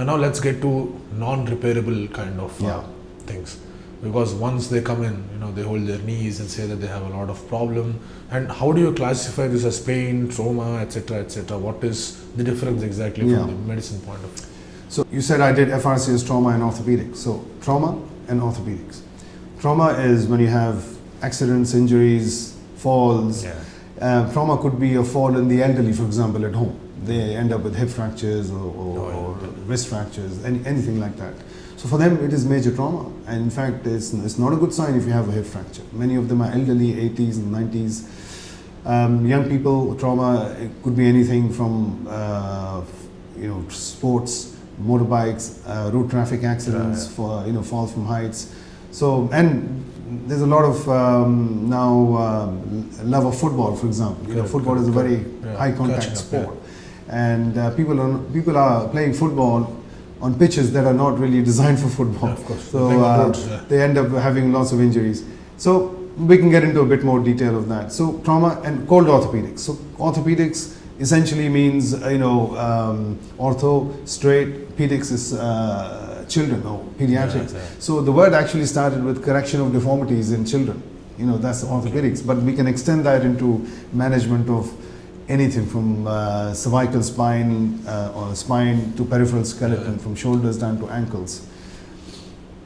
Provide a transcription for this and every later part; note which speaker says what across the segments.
Speaker 1: And now let's get to non-repairable kind of things. Because once they come in, they hold their knees and say that they have a lot of problem. And how do you classify this as pain, trauma, etc., etc.? What is the difference exactly from the medicine point of view?
Speaker 2: So you said I did FRCS, trauma and orthopedics. So trauma and orthopedics. Trauma is when you have accidents, injuries, falls. Trauma could be a fall in the elderly, for example, at home. They end up with hip fractures or wrist fractures, anything like that. So for them, it is major trauma. And in fact, it's not a good sign if you have a hip fracture. Many of them are elderly, 80s and 90s. Young people, trauma, it could be anything from sports, motorbikes, road traffic accidents, falls from heights. So, and there's a lot of now love of football, for example. Football is a very high contact sport. And people are playing football on pitches that are not really designed for football.
Speaker 1: Of course.
Speaker 2: So they end up having lots of injuries. So we can get into a bit more detail of that. So trauma and cold orthopedics. So orthopedics essentially means ortho, straight, pedics is children or pediatrics. So the word actually started with correction of deformities in children. That's orthopedics. But we can extend that into management of anything from cervical spine or spine to peripheral skeleton, from shoulders down to ankles.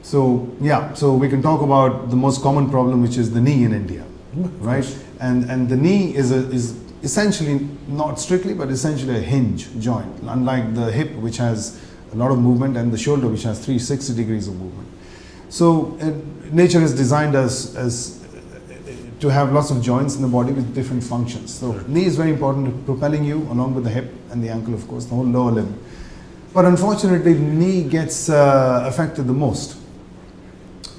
Speaker 2: So so we can talk about the most common problem, which is the knee in India, right? And the knee is essentially, not strictly, but essentially a hinge joint, unlike the hip, which has a lot of movement, and the shoulder, which has 360 degrees of movement. So nature has designed us as to have lots of joints in the body with different functions. So knee is very important, propelling you along with the hip and the ankle, of course, the whole lower limb. But unfortunately, knee gets affected the most.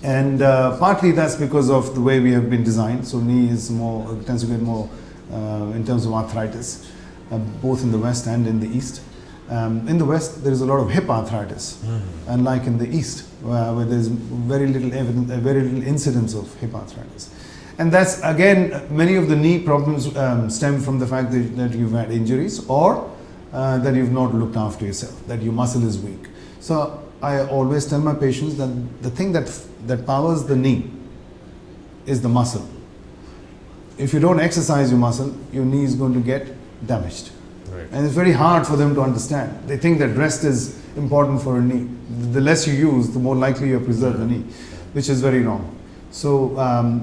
Speaker 2: And partly that's because of the way we have been designed. So knee is tends to get more in terms of arthritis, both in the West and in the East. In the West, there is a lot of hip arthritis, unlike in the East, where there's very little incidence of hip arthritis. And that's, again, many of the knee problems stem from the fact that you've had injuries or that you've not looked after yourself, that your muscle is weak. So I always tell my patients that the thing that powers the knee is the muscle. If you don't exercise your muscle, your knee is going to get damaged. Right. And it's very hard for them to understand. They think that rest is important for a knee. The less you use, the more likely you preserve the knee, which is very wrong. So,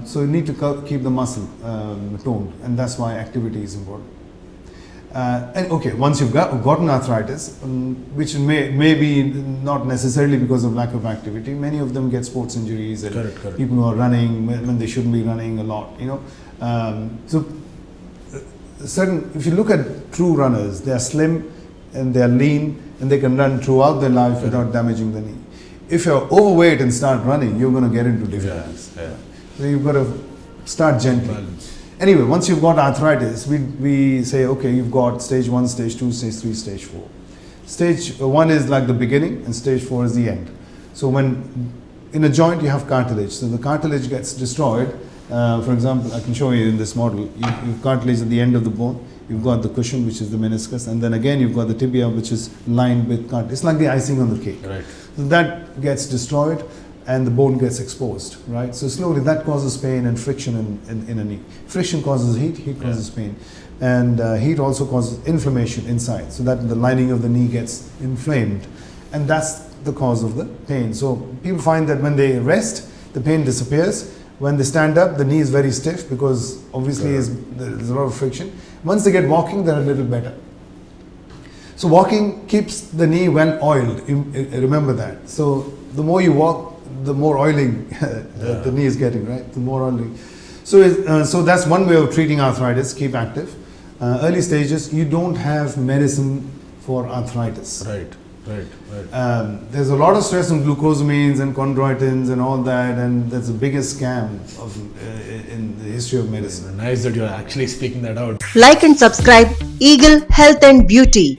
Speaker 2: so you need to keep the muscle toned, and that's why activity is important. And okay, once you've gotten arthritis, which may be not necessarily because of lack of activity, many of them get sports injuries, and people who are running when they shouldn't be running a lot. If you look at true runners, they are slim and they are lean and they can run throughout their life without damaging the knee. If you're overweight and start running, you're going to get into difficulties. So you've got to start gently. Anyway, once you've got arthritis, we say, okay, you've got stage 1, stage 2, stage 3, stage 4. Stage 1 is like the beginning and stage 4 is the end. So when in a joint you have cartilage, so the cartilage gets destroyed. For example, I can show you in this model, you've cartilage at the end of the bone, you've got the cushion, which is the meniscus, and then again you've got the tibia, which is lined with cartilage. It's like the icing on the cake. Right. So that gets destroyed and the bone gets exposed, right? So slowly that causes pain and friction in a knee. Friction causes heat causes pain. And heat also causes inflammation inside, so that the lining of the knee gets inflamed. And that's the cause of the pain. So people find that when they rest, the pain disappears. When they stand up, the knee is very stiff because obviously there's a lot of friction. Once they get walking, they're a little better. So walking keeps the knee well oiled, remember that. So the more you walk, the more oiling the knee is getting, right? The more oiling. So that's one way of treating arthritis, keep active. Early stages, you don't have medicine for arthritis.
Speaker 1: Right.
Speaker 2: There's a lot of stress on glucosamines and chondroitins and all that, and that's the biggest scam in the history of medicine.
Speaker 1: Nice that you're actually speaking that out.
Speaker 3: Like and subscribe Eagle Health and Beauty.